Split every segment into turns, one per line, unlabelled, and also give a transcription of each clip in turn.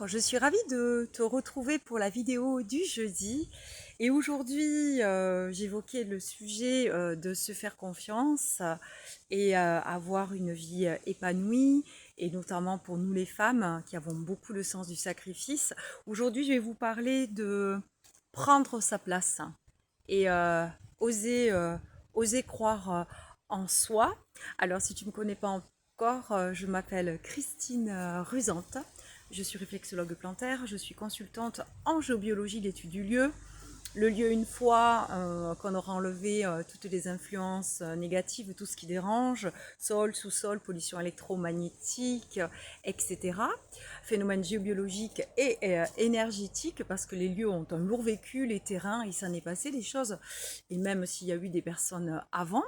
Je suis ravie de te retrouver pour la vidéo du jeudi et aujourd'hui j'évoquais le sujet de se faire confiance et avoir une vie épanouie et notamment pour nous les femmes qui avons beaucoup le sens du sacrifice. Aujourd'hui je vais vous parler de prendre sa place et oser, oser croire en soi. Alors si tu ne me connais pas encore, je m'appelle Christine Rusante. Je suis réflexologue plantaire, je suis consultante en géobiologie d'études du lieu. Le lieu, une fois qu'on aura enlevé toutes les influences négatives, tout ce qui dérange, sol, sous-sol, pollution électromagnétique, etc. Phénomènes géobiologiques et énergétiques, parce que les lieux ont un lourd vécu, les terrains, il s'en est passé des choses, et même s'il y a eu des personnes avant.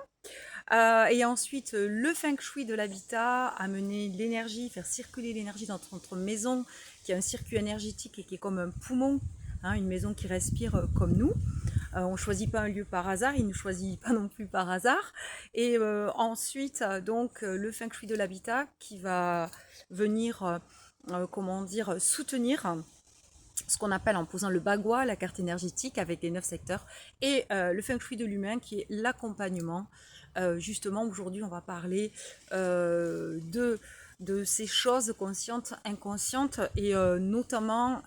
Et ensuite, le feng shui de l'habitat, amener l'énergie, faire circuler l'énergie dans notre maison, qui a un circuit énergétique et qui est comme un poumon, hein, une maison qui respire comme nous. On ne choisit pas un lieu par hasard, il ne choisit pas non plus par hasard. Et ensuite, donc, le feng shui de l'habitat qui va venir, comment dire, soutenir ce qu'on appelle en posant le bagua, la carte énergétique avec les 9 secteurs, et le feng shui de l'humain qui est l'accompagnement. Justement, aujourd'hui, on va parler de ces choses conscientes, inconscientes, et notamment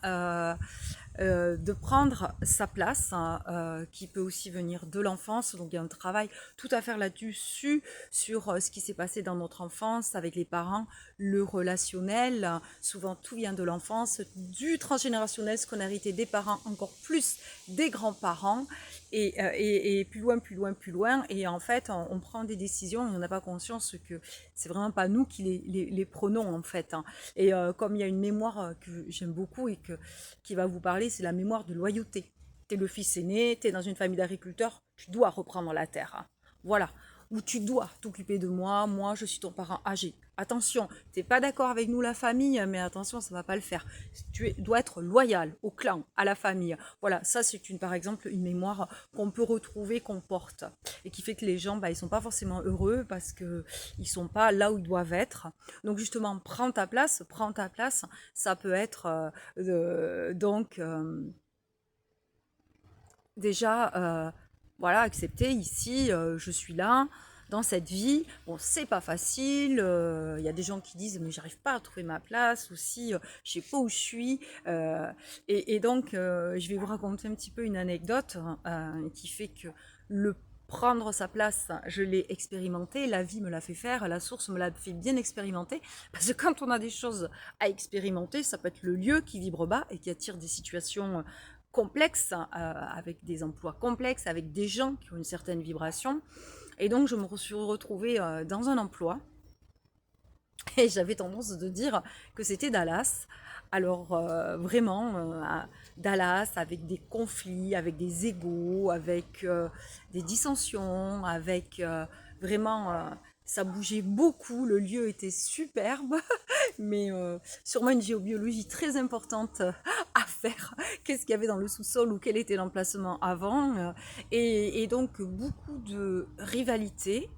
de prendre sa place, hein, qui peut aussi venir de l'enfance. Donc il y a un travail tout à faire là-dessus, sur ce qui s'est passé dans notre enfance avec les parents, le relationnel. Souvent tout vient de l'enfance, du transgénérationnel, ce qu'on a hérité des parents, encore plus des grands-parents. Et plus loin, plus loin, plus loin. Et en fait, on prend des décisions et on n'a pas conscience que c'est vraiment pas nous qui les prenons en fait, hein. Et comme il y a une mémoire que j'aime beaucoup et qui va vous parler, c'est la mémoire de loyauté. Tu es le fils aîné, tu es dans une famille d'agriculteurs, tu dois reprendre la terre, hein. Voilà. Ou tu dois t'occuper de moi, moi je suis ton parent âgé. Attention, t'es pas d'accord avec nous la famille, mais attention, ça va pas le faire. Dois être loyal au clan, à la famille. Voilà, ça c'est par exemple une mémoire qu'on peut retrouver, qu'on porte, et qui fait que les gens, bah, ils sont pas forcément heureux parce que ils sont pas là où ils doivent être. Donc justement, prends ta place. Ça peut être donc déjà, voilà, accepter ici, je suis là, dans cette vie. Bon, c'est pas facile. Il y a des gens qui disent, mais j'arrive pas à trouver ma place aussi, je sais pas où je suis. Et donc, je vais vous raconter un petit peu une anecdote qui fait que le prendre sa place, je l'ai expérimenté, la vie me l'a fait faire, la source me l'a fait bien expérimenter, parce que quand on a des choses à expérimenter, ça peut être le lieu qui vibre bas et qui attire des situations complexes, avec des emplois complexes, avec des gens qui ont une certaine vibration. Et donc, je me suis retrouvée dans un emploi et j'avais tendance de dire que c'était Dallas. Alors, vraiment, Dallas, avec des conflits, avec des égos, avec des dissensions, avec vraiment, ça bougeait beaucoup, le lieu était superbe, mais sûrement une géobiologie très importante à faire. Qu'est-ce qu'il y avait dans le sous-sol ou quel était l'emplacement avant, et donc beaucoup de rivalité.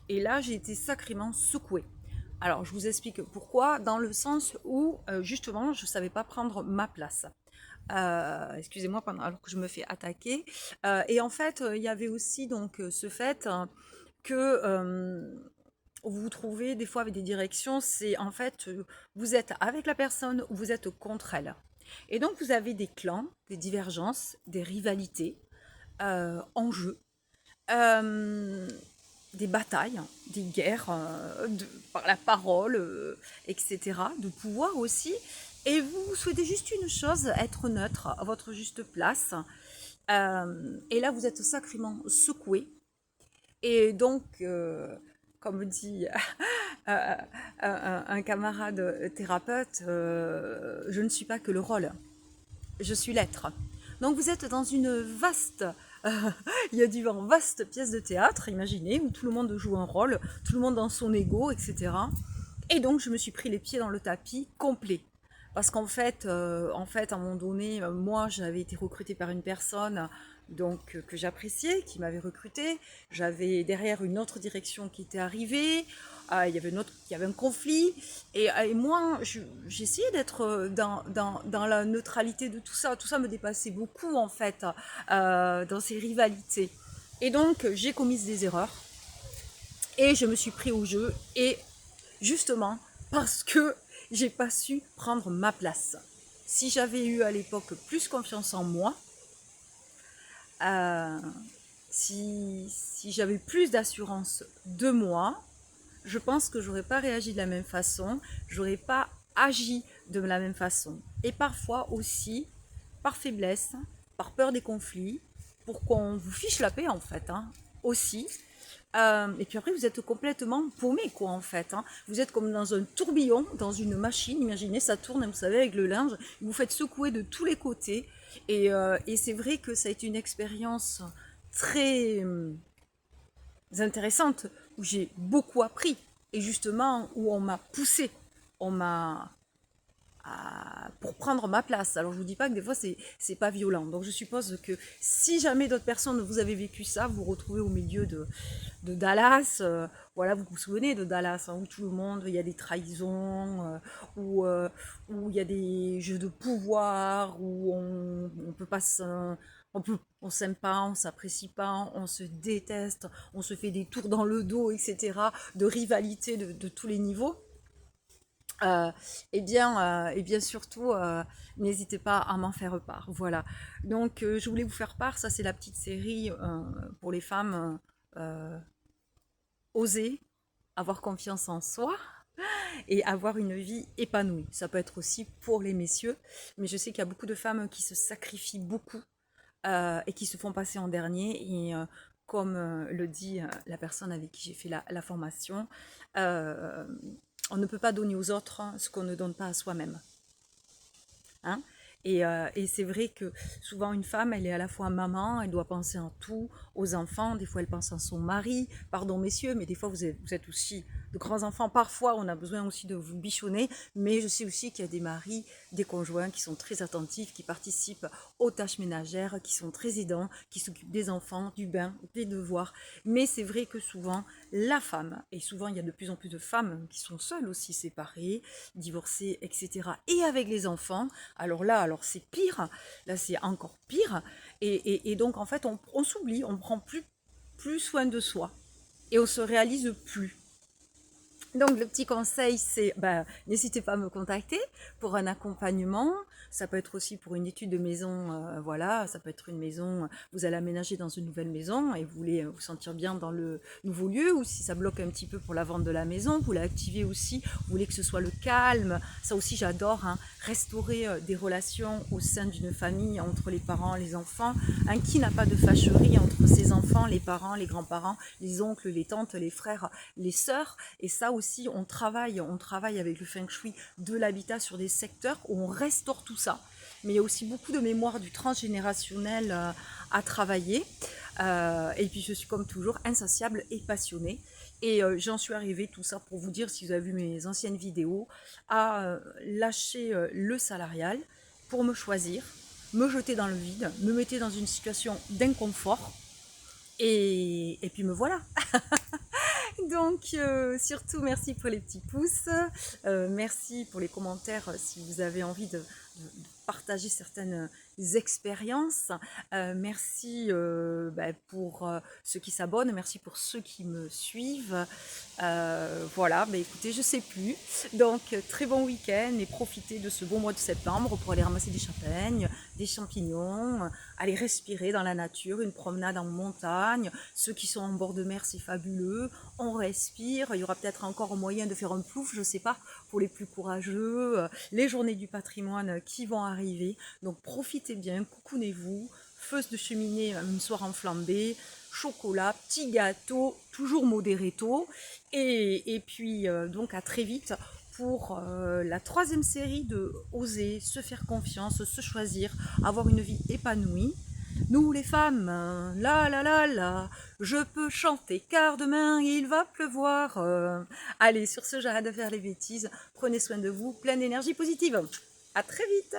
Et là, j'ai été sacrément secouée. Alors, je vous explique pourquoi, dans le sens où, justement, je ne savais pas prendre ma place. Excusez-moi, alors que je me fais attaquer. Et en fait, il y avait aussi donc ce fait que vous vous trouvez des fois avec des directions, c'est en fait, vous êtes avec la personne ou vous êtes contre elle. Et donc, vous avez des clans, des divergences, des rivalités en jeu. Euh, des batailles, des guerres par la parole, etc., de pouvoir aussi. Et vous souhaitez juste une chose, être neutre, à votre juste place. Et là, vous êtes sacrément secoué. Et donc, comme dit un camarade thérapeute, je ne suis pas que le rôle, je suis l'être. Donc vous êtes dans une vaste, euh, il y a du vent, vaste pièce de théâtre, imaginez, où tout le monde joue un rôle, tout le monde dans son ego, etc. Et donc je me suis pris les pieds dans le tapis complet. Parce qu'en fait, à un moment donné, moi j'avais été recrutée par une personne donc que j'appréciais, qui m'avait recruté. J'avais derrière une autre direction qui était arrivée. Il y avait un conflit. Et moi, j'essayais d'être dans la neutralité de tout ça. Tout ça me dépassait beaucoup, en fait, dans ces rivalités. Et donc, j'ai commis des erreurs. Et je me suis pris au jeu. Et justement, parce que j'ai pas su prendre ma place. Si j'avais eu à l'époque plus confiance en moi, euh, si j'avais plus d'assurance de moi, je pense que j'aurais pas réagi de la même façon, j'aurais pas agi de la même façon. Et parfois aussi, par faiblesse, par peur des conflits, pour qu'on vous fiche la paix en fait, hein, aussi. Et puis après, vous êtes complètement paumé, quoi, en fait, hein. Vous êtes comme dans un tourbillon, dans une machine. Imaginez, ça tourne, vous savez, avec le linge. Vous vous faites secouer de tous les côtés. Et c'est vrai que ça a été une expérience très intéressante, où j'ai beaucoup appris. Et justement, où on m'a poussé. On m'a pour prendre ma place. Alors je vous dis pas que des fois c'est pas violent. Donc je suppose que si jamais d'autres personnes vous avez vécu ça, vous vous retrouvez au milieu de Dallas. Voilà, vous vous souvenez de Dallas, hein, où tout le monde, il y a des trahisons, où il y a des jeux de pouvoir, où on peut pas on s'aime pas, on s'apprécie pas, on se déteste, on se fait des tours dans le dos, etc. De rivalité de tous les niveaux. Euh, et bien surtout, n'hésitez pas à m'en faire part. Voilà. Donc, je voulais vous faire part. Ça, c'est la petite série pour les femmes. Oser avoir confiance en soi et avoir une vie épanouie. Ça peut être aussi pour les messieurs, mais je sais qu'il y a beaucoup de femmes qui se sacrifient beaucoup et qui se font passer en dernier. Et comme le dit la personne avec qui j'ai fait la formation, euh, on ne peut pas donner aux autres ce qu'on ne donne pas à soi-même. Hein. Et c'est vrai que souvent une femme, elle est à la fois maman, elle doit penser en tout, aux enfants, des fois elle pense en son mari, pardon messieurs, mais des fois vous êtes aussi de grands enfants, parfois on a besoin aussi de vous bichonner, mais je sais aussi qu'il y a des maris, des conjoints qui sont très attentifs, qui participent aux tâches ménagères, qui sont très aidants, qui s'occupent des enfants, du bain, des devoirs, mais c'est vrai que souvent la femme, et souvent il y a de plus en plus de femmes qui sont seules aussi, séparées, divorcées, etc., et avec les enfants, alors c'est pire, là c'est encore pire, et donc en fait on s'oublie, on prend plus soin de soi, et on se réalise plus. Donc le petit conseil, c'est n'hésitez pas à me contacter pour un accompagnement. Ça peut être aussi pour une étude de maison, voilà, ça peut être une maison, vous allez aménager dans une nouvelle maison et vous voulez vous sentir bien dans le nouveau lieu, ou si ça bloque un petit peu pour la vente de la maison, vous l'activez aussi, vous voulez que ce soit le calme. Ça aussi j'adore, hein, restaurer des relations au sein d'une famille, entre les parents, les enfants. Qui n'a pas de fâcherie entre ses enfants, les parents, les grands-parents, les oncles, les tantes, les frères, les sœurs. Et ça aussi, on travaille avec le feng shui de l'habitat sur des secteurs où on restaure tout ça. Mais il y a aussi beaucoup de mémoire du transgénérationnel à travailler. Et puis je suis comme toujours insatiable et passionnée. Et j'en suis arrivée, tout ça pour vous dire, si vous avez vu mes anciennes vidéos, à lâcher le salarial pour me choisir, me jeter dans le vide, me mettre dans une situation d'inconfort. Et puis me voilà. Donc, surtout, merci pour les petits pouces. Merci pour les commentaires si vous avez envie de partager certaines expériences. Merci pour ceux qui s'abonnent. Merci pour ceux qui me suivent. Voilà, écoutez, je sais plus. Donc, très bon week-end et profitez de ce bon mois de septembre pour aller ramasser des châtaignes, des champignons, aller respirer dans la nature, une promenade en montagne. Ceux qui sont en bord de mer, c'est fabuleux. On respire. Il y aura peut-être encore moyen de faire un plouf, je sais pas, pour les plus courageux. Les journées du patrimoine qui vont arriver. Donc profitez bien, coucounez-vous. Feu de cheminée, une soirée enflambée, chocolat, petit gâteau, toujours modéré tôt. Et puis donc à très vite pour la 3e série de Oser, se faire confiance, se choisir, avoir une vie épanouie. Nous les femmes, la la la la, je peux chanter car demain il va pleuvoir. Allez, sur ce, j'arrête de faire les bêtises. Prenez soin de vous, pleine d'énergie positive. À très vite.